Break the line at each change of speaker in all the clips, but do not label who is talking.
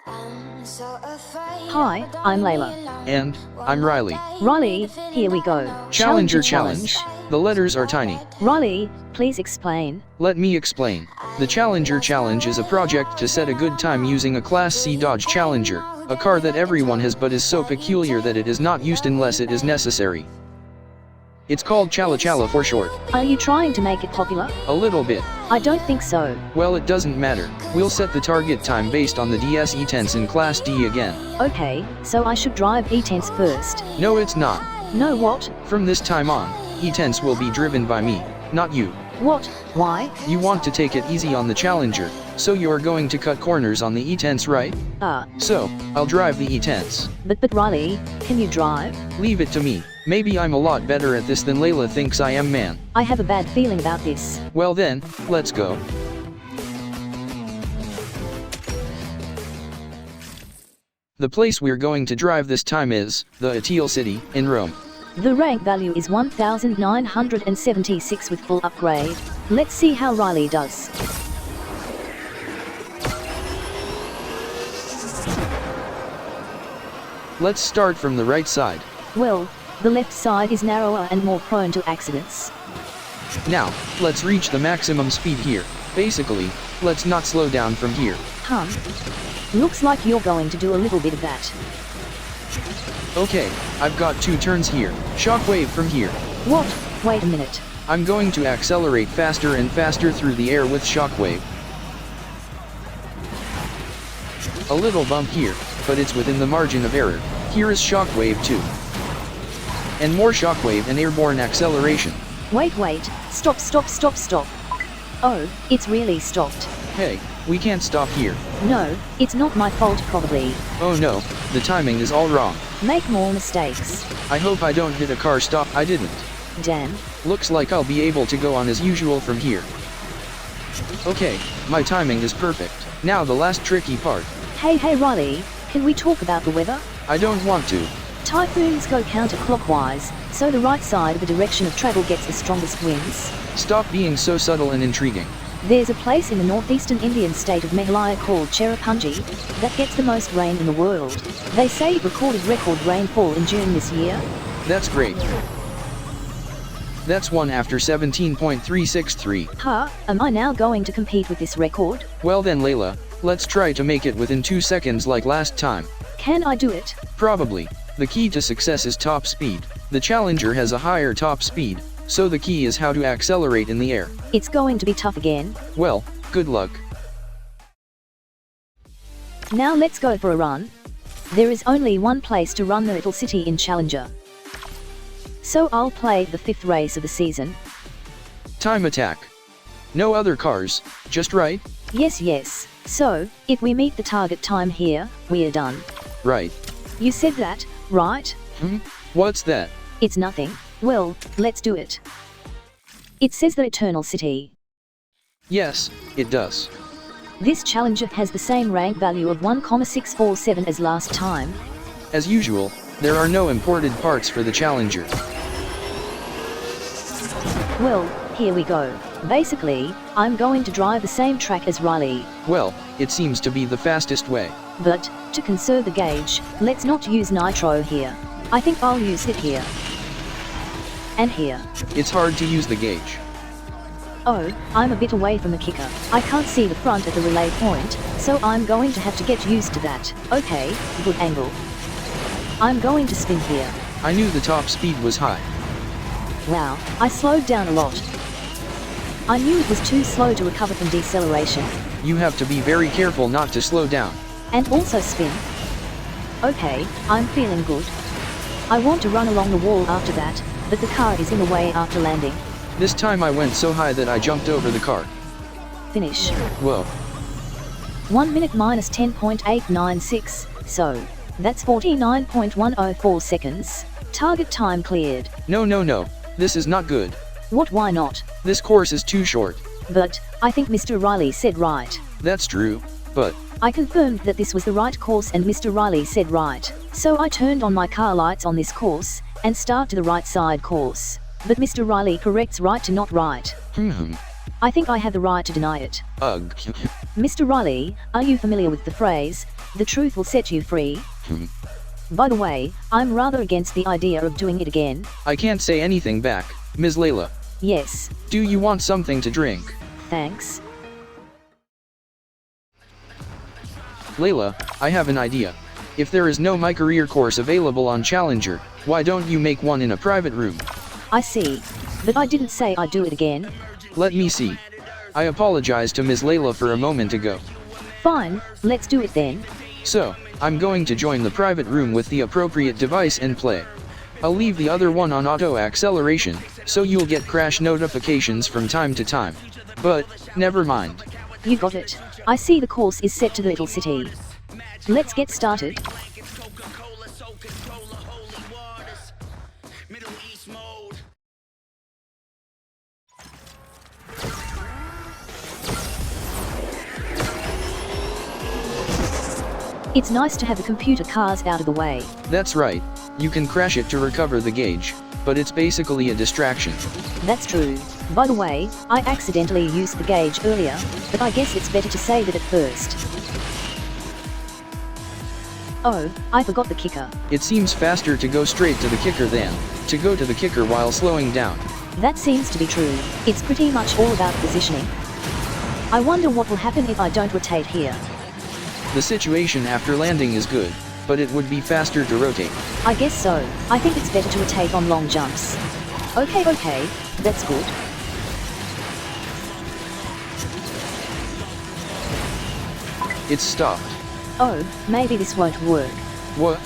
Hi, I'm Layla.
And I'm Riley.
Riley, here we go.
Challenger challenge. The letters are tiny.
Riley, please explain.
Let me explain. The Challenger Challenge is a project to set a good time using a Class C Dodge Challenger, a car that everyone has but is so peculiar that it is not used unless it is necessary. It's called Challa Challa for short.
Are you trying to make it popular?
A little bit.
I don't think so.
Well, it doesn't matter. We'll set the target time based on the DS E-Tense in Class D again.
Okay, so I should drive E-Tense first.
No, it's not.
No, what?
From this time on, E-Tense will be driven by me, not you.
What? Why?
You want to take it easy on the Challenger, so you're going to cut corners on the E-Tense, right? So, I'll drive the E-Tense.
But Riley, can you drive?
Leave it to me. Maybe I'm a lot better at this than Layla thinks I am, man.
I have a bad feeling about this.
Well then, let's go. The place we're going to drive this time is the Atil City in Rome.
The rank value is 1976 with full upgrade. Let's see how Riley does.
Let's start from the right side.
Well, the left side is narrower and more prone to accidents.
Now, let's reach the maximum speed here. Basically, let's not slow down from here.
Looks like you're going to do a little bit of that.
Okay, I've got 2 turns here. Shockwave from here.
What? Wait a minute.
I'm going to accelerate faster and faster through the air with Shockwave. A little bump here, but it's within the margin of error. Here is Shockwave 2. And more Shockwave and airborne acceleration.
Wait, stop. Oh, it's really stopped.
Hey, we can't stop here.
No, it's not my fault probably.
Oh no, the timing is all wrong.
Make more mistakes.
I hope I don't hit a car stop. I didn't.
Damn.
Looks like I'll be able to go on as usual from here. Okay, my timing is perfect. Now the last tricky part.
Hey Riley, can we talk about the weather?
I don't want to.
Typhoons go counterclockwise, so the right side of the direction of travel gets the strongest winds.
Stop being so subtle and intriguing.
There's a place in the northeastern Indian state of Meghalaya called Cherrapunji that gets the most rain in the world. They say it recorded record rainfall in June this year.
That's great. That's one after 17.363.
Am I now going to compete with this record?
Well then Layla, let's try to make it within 2 seconds like last time.
Can I do it?
Probably. The key to success is top speed. The Challenger has a higher top speed, so the key is how to accelerate in the air.
It's going to be tough again.
Well, good luck.
Now let's go for a run. There is only one place to run the Atil City in Challenger. So I'll play the 5th race of the season.
Time attack. No other cars, just right?
Yes. So, if we meet the target time here, we're done.
Right.
You said that, right?
What's that?
It's nothing. Well, let's do it. It says the Eternal City.
Yes, it does.
This Challenger has the same rank value of 1,647 as last time.
As usual, there are no imported parts for the Challenger.
Well, here we go. Basically, I'm going to drive the same track as Riley.
Well, it seems to be the fastest way.
But, to conserve the gauge, let's not use nitro here. I think I'll use it here. And here.
It's hard to use the gauge.
Oh, I'm a bit away from the kicker. I can't see the front at the relay point, so I'm going to have to get used to that. Okay, good angle. I'm going to spin here.
I knew the top speed was high.
Wow, I slowed down a lot. I knew it was too slow to recover from deceleration.
You have to be very careful not to slow down.
And also spin. Okay, I'm feeling good. I want to run along the wall after that, but the car is in the way after landing.
This time I went so high that I jumped over the car.
Finish.
Whoa.
1 minute minus 10.896, so that's 49.104 seconds. Target time cleared.
No, this is not good.
What, why not?
This course is too short.
But, I think Mr. Riley said right.
That's true, but...
I confirmed that this was the right course and Mr. Riley said right. So I turned on my car lights on this course, and start to the right side course. But Mr. Riley corrects right to not right. I think I have the right to deny it.
Ugh.
Mr. Riley, are you familiar with the phrase, "The truth will set you free"? By the way, I'm rather against the idea of doing it again.
I can't say anything back, Ms. Layla.
Yes,
Do you want something to drink?
thanks.
Layla, I have an idea. If there is no My Career course available on Challenger, why don't you make one in a private room?
I see. But I didn't say I'd do it again.
Let me see. I apologize to Ms. Layla for a moment ago.
Fine, let's do it then.
So, I'm going to join the private room with the appropriate device and play. I'll leave the other one on auto acceleration, so you'll get crash notifications from time to time. But, never mind.
You got it. I see the course is set to the little city. Let's get started. It's nice to have the computer cars out of the way.
That's right. You can crash it to recover the gauge, but it's basically a distraction.
That's true. By the way, I accidentally used the gauge earlier, but I guess it's better to save it at first. Oh, I forgot the kicker.
It seems faster to go straight to the kicker than to go to the kicker while slowing down.
That seems to be true. It's pretty much all about positioning. I wonder what will happen if I don't rotate here.
The situation after landing is good, but it would be faster to rotate.
I guess so. I think it's better to rotate on long jumps. Okay, that's good.
It's stopped.
Oh, maybe this won't work.
What?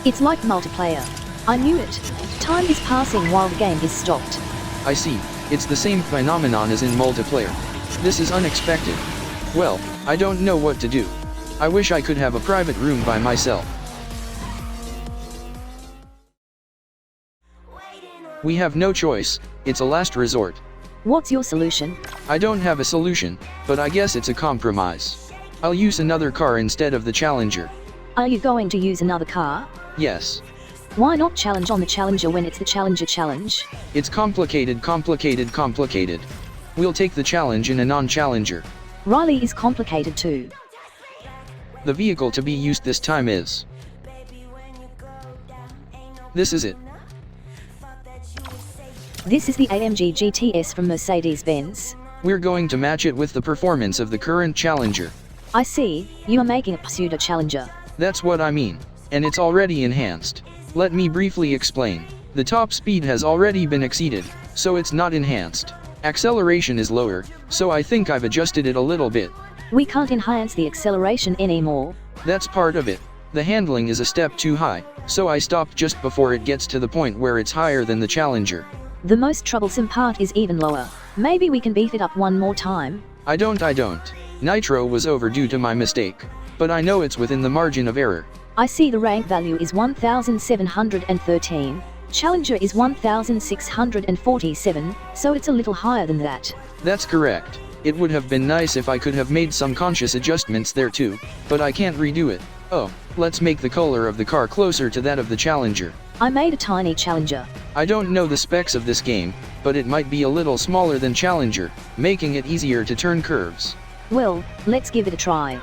It's like multiplayer. I knew it. Time is passing while the game is stopped.
I see. It's the same phenomenon as in multiplayer. This is unexpected. Well, I don't know what to do. I wish I could have a private room by myself. We have no choice, it's a last resort.
What's your solution?
I don't have a solution, but I guess it's a compromise. I'll use another car instead of the Challenger.
Are you going to use another car?
Yes.
Why not challenge on the Challenger when it's the Challenger challenge?
It's complicated. We'll take the challenge in a non-Challenger.
Riley is complicated too.
The vehicle to be used this time is... This is it.
This is the AMG GTS from Mercedes-Benz.
We're going to match it with the performance of the current Challenger.
I see, you are making a pseudo Challenger.
That's what I mean. And it's already enhanced. Let me briefly explain. The top speed has already been exceeded, so it's not enhanced. Acceleration is lower, so I think I've adjusted it a little bit.
We can't enhance the acceleration anymore.
That's part of it. The handling is a step too high, so I stopped just before it gets to the point where it's higher than the Challenger.
The most troublesome part is even lower. Maybe we can beef it up one more time.
I don't. Nitro was overdue to my mistake, but I know it's within the margin of error.
I see the rank value is 1713. Challenger is 1647, so it's a little higher than that.
That's correct. It would have been nice if I could have made some conscious adjustments there too, but I can't redo it. Oh, let's make the color of the car closer to that of the Challenger.
I made a tiny Challenger.
I don't know the specs of this game, but it might be a little smaller than Challenger, making it easier to turn curves.
Well, let's give it a try.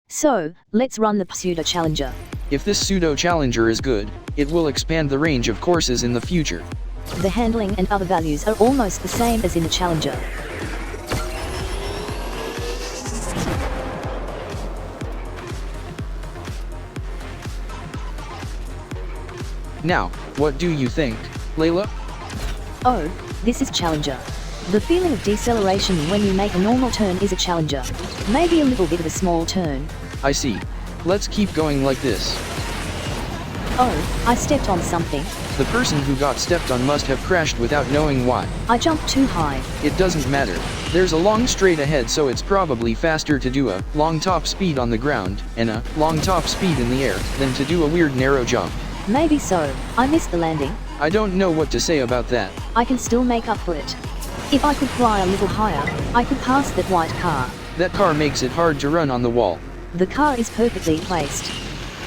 So, let's run the pseudo Challenger.
If this pseudo Challenger is good, it will expand the range of courses in the future.
The handling and other values are almost the same as in the Challenger.
Now, what do you think, Layla?
Oh, this is Challenger. The feeling of deceleration when you make a normal turn is a Challenger. Maybe a little bit of a small turn.
I see. Let's keep going like this.
Oh, I stepped on something.
The person who got stepped on must have crashed without knowing why.
I jumped too high.
It doesn't matter. There's a long straight ahead, so it's probably faster to do a long top speed on the ground and a long top speed in the air than to do a weird narrow jump.
Maybe so. I missed the landing.
I don't know what to say about that.
I can still make up for it. If I could fly a little higher, I could pass that white car.
That car makes it hard to run on the wall.
The car is perfectly placed.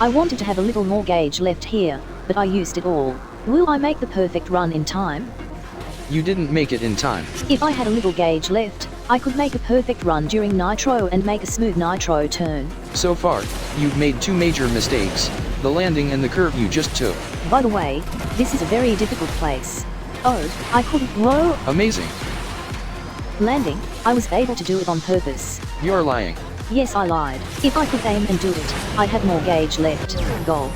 I wanted to have a little more gauge left here, but I used it all. Will I make the perfect run in time?
You didn't make it in time.
If I had a little gauge left, I could make a perfect run during Nitro and make a smooth Nitro turn.
So far, you've made two major mistakes, the landing and the curve you just took.
By the way, this is a very difficult place. Oh, I couldn't blow.
Amazing.
Landing, I was able to do it on purpose.
You're lying.
Yes, I lied. If I could aim and do it, I'd have more gauge left. Goal.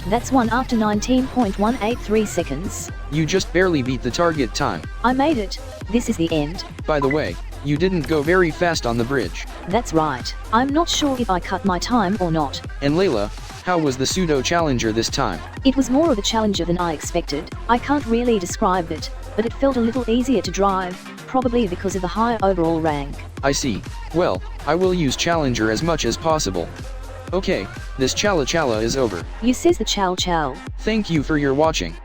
That's one after 19.183 seconds.
You just barely beat the target time.
I made it. This is the end.
By the way, you didn't go very fast on the bridge.
That's right. I'm not sure if I cut my time or not.
And Layla, how was the pseudo challenger this time?
It was more of a challenger than I expected. I can't really describe it, but it felt a little easier to drive, probably because of the higher overall rank.
I see. Well, I will use challenger as much as possible. Okay, this Chala Chala is over.
You says the chow chow.
Thank you for your watching.